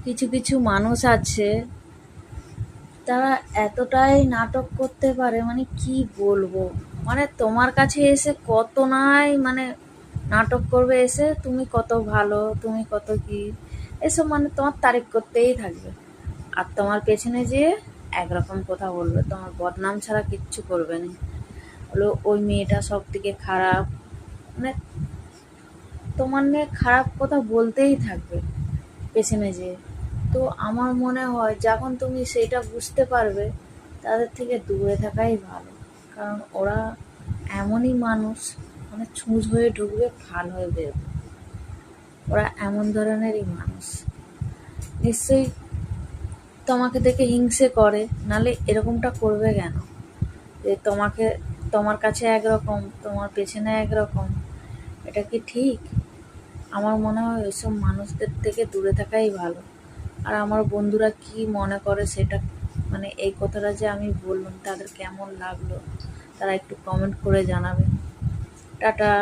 কিছু কিছু মানুষ আছে, তারা এতটাই নাটক করতে পারে, মানে কি বলবো। মানে তোমার কাছে এসে কত নাই মানে নাটক করবে, এসে তুমি কত ভালো, তুমি কত কি, এসব মানে তোমার তারিফ করতেই থাকবে। আর তোমার পেছনে যেয়ে একরকম কথা বলবে, তোমার বদনাম ছাড়া কিচ্ছু করবে না। হলো ওই মেয়েটা সব থেকে খারাপ, মানে তোমার নিয়ে খারাপ কথা বলতেই থাকবে পেছনে যেয়ে। তো আমার মনে হয় যখন তুমি সেটা বুঝতে পারবে, তাদের থেকে দূরে থাকাই ভালো। কারণ ওরা এমনই মানুষ, মানে ছুঁচ হয়ে ঢুকবে, ফাল হয়ে বেরোবে। ওরা এমন ধরনেরই মানুষ। নিশ্চয়ই তোমাকে দেখে হিংসে করে, নালে এরকমটা করবে কেন? যে তোমাকে, তোমার কাছে একরকম, তোমার পেছনে একরকম, এটা কি ঠিক? আমার মনে হয় ওইসব মানুষদের থেকে দূরে থাকাই ভালো। আর আমার বন্ধুরা কি মনে করে সেটা, মানে এই কথাটা যে আমি বললাম তাদের কেমন লাগলো, তারা একটু কমেন্ট করে জানাবেন। টাটা।